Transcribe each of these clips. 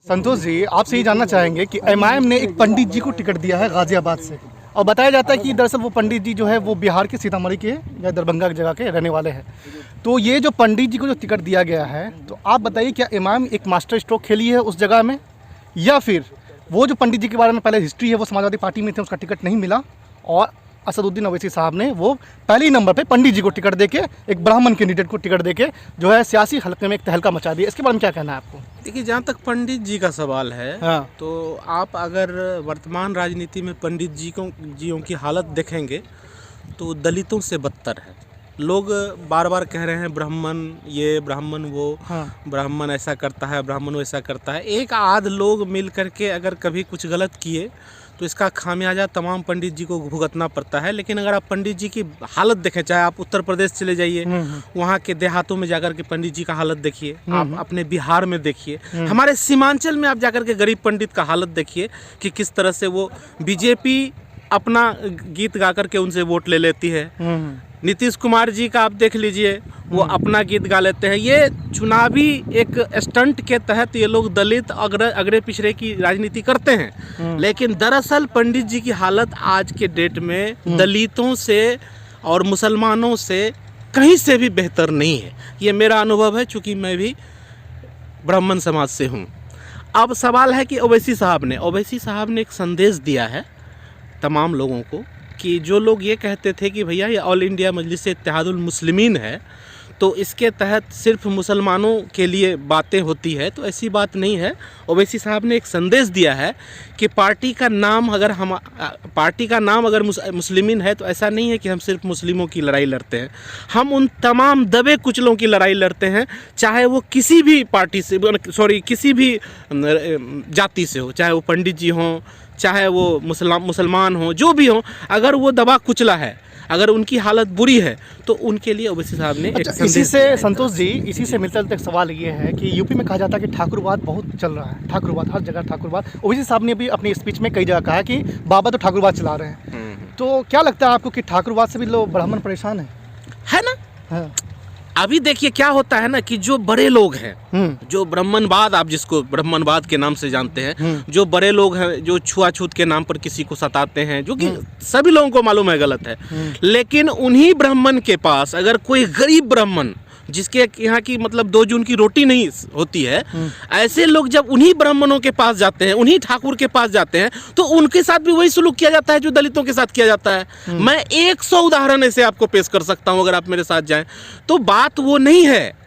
संतोष जी, आपसे ये जानना चाहेंगे कि एमआईएम ने एक पंडित जी को टिकट दिया है गाजियाबाद से, और बताया जाता है कि दरअसल वो पंडित जी जो है वो बिहार के सीतामढ़ी के या दरभंगा की जगह के रहने वाले हैं। तो ये जो पंडित जी को जो टिकट दिया गया है, तो आप बताइए क्या एमआईएम एक मास्टर स्ट्रोक खेली है उस जगह में, या फिर वो जो पंडित जी के बारे में पहले हिस्ट्री है वो समाजवादी पार्टी में थे, उसका टिकट नहीं मिला और असदुद्दीन ओवैसी साहब ने वो पहले ही नंबर पे पंडित जी को टिकट देके, एक ब्राह्मण कैंडिडेट को टिकट देके जो है सियासी हल्के में एक तहलका मचा दिया। इसके बारे में क्या कहना है आपको? देखिए, जहाँ तक पंडित जी का सवाल है, हाँ। तो आप अगर वर्तमान राजनीति में पंडित जियों की हालत देखेंगे तो दलितों से बदतर है। लोग बार बार कह रहे हैं ब्राह्मण ये, ब्राह्मण वो, हाँ। ब्राह्मण ऐसा करता है, ब्राह्मण वैसा करता है। एक आध लोग मिल करके अगर कभी कुछ गलत किए तो इसका खामियाजा तमाम पंडित जी को भुगतना पड़ता है। लेकिन अगर आप पंडित जी की हालत देखें, चाहे आप उत्तर प्रदेश चले जाइए, वहाँ के देहातों में जाकर के पंडित जी का हालत देखिए, आप अपने बिहार में देखिए, हमारे सीमांचल में आप जाकर के गरीब पंडित का हालत देखिए कि किस तरह से वो बीजेपी अपना गीत गा करके उनसे वोट ले लेती है। नीतीश कुमार जी का आप देख लीजिए, वो अपना गीत गा लेते हैं। ये चुनावी एक स्टंट के तहत ये लोग दलित अगड़े पिछड़े की राजनीति करते हैं। लेकिन दरअसल पंडित जी की हालत आज के डेट में दलितों से और मुसलमानों से कहीं से भी बेहतर नहीं है। ये मेरा अनुभव है, चूँकि मैं भी ब्राह्मण समाज से हूँ। अब सवाल है कि ओवैसी साहब ने एक संदेश दिया है तमाम लोगों को कि जो लोग ये कहते थे कि भैया ये ऑल इंडिया मजलिस इत्तेहादुल मुस्लिमीन है, तो इसके तहत सिर्फ मुसलमानों के लिए बातें होती है, तो ऐसी बात नहीं है। ओवैसी साहब ने एक संदेश दिया है कि पार्टी का नाम अगर मुस्लिमीन है तो ऐसा नहीं है कि हम सिर्फ मुस्लिमों की लड़ाई लड़ते हैं, हम उन तमाम दबे कुचलों की लड़ाई लड़ते हैं, चाहे वो किसी भी पार्टी से किसी भी जाति से हो, चाहे वो पंडित जी हों, चाहे वो मुसलमान हो, जो भी हो, अगर वो दबा कुचला है, अगर उनकी हालत बुरी है, तो उनके लिए ओवैसी साहब ने एक संदेश। इसी से संतोष जी, इसी से मिलता जुलता एक सवाल ये है कि यूपी में कहा जाता है कि ठाकुरवाद बहुत चल रहा है, ठाकुरवाद हर जगह ठाकुरवाद। ओवैसी साहब ने भी अपनी स्पीच में कई जगह कहा कि बाबा तो ठाकुरवाद चला रहे हैं। तो क्या लगता है आपको कि ठाकुरवाद से भी लोग ब्राह्मण परेशान है ना? हाँ। अभी देखिए क्या होता है ना कि जो बड़े लोग हैं, जो ब्राह्मणवाद, आप जिसको ब्राह्मणवाद के नाम से जानते हैं, जो बड़े लोग हैं, जो छुआछूत के नाम पर किसी को सताते हैं, जो कि सभी लोगों को मालूम है गलत है, लेकिन उन्हीं ब्राह्मण के पास अगर कोई गरीब ब्राह्मण जिसके यहाँ की मतलब 2 जून की रोटी नहीं होती है, ऐसे लोग जब उन्हीं ब्राह्मणों के पास जाते हैं, उन्हीं ठाकुर के पास जाते हैं, तो उनके साथ भी वही सुलूक किया जाता है जो दलितों के साथ किया जाता है। मैं 100 उदाहरण ऐसे आपको पेश कर सकता हूँ अगर आप मेरे साथ जाएं। तो बात वो नहीं है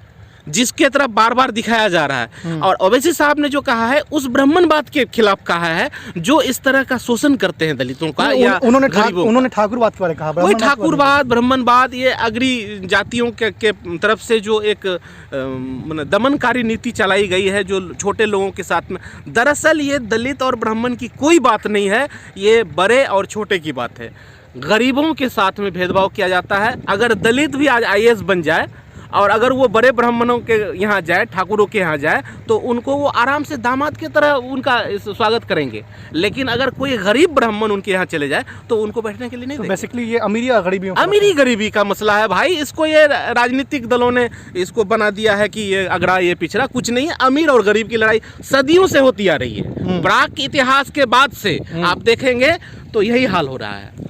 जिसके तरफ बार बार दिखाया जा रहा है। और ओवैसी साहब ने जो कहा है उस ब्राह्मणवाद के खिलाफ कहा है, जो इस तरह का शोषण करते हैं दलितों का, या उन्होंने ठाकुरवाद के बारे में कहा। वही ठाकुरवाद, ब्राह्मणवाद, ये अग्री जातियों के तरफ से जो एक दमनकारी नीति चलाई गई है जो छोटे लोगों के साथ में। दरअसल ये दलित और ब्राह्मण की कोई बात नहीं है, ये बड़े और छोटे की बात है। गरीबों के साथ में भेदभाव किया जाता है। अगर दलित भी आज IAS बन जाए और अगर वो बड़े ब्राह्मणों के यहाँ जाए, ठाकुरों के यहाँ जाए, तो उनको वो आराम से दामाद की तरह उनका स्वागत करेंगे। लेकिन अगर कोई गरीब ब्राह्मण उनके यहाँ चले जाए तो उनको बैठने के लिए नहीं देंगे। बेसिकली ये अमीरी गरीबी का मसला है भाई। इसको ये राजनीतिक दलों ने इसको बना दिया है कि ये अगड़ा ये पिछड़ा, कुछ नहीं है। अमीर और गरीब की लड़ाई सदियों से होती आ रही है। प्राक इतिहास के बाद से आप देखेंगे तो यही हाल हो रहा है।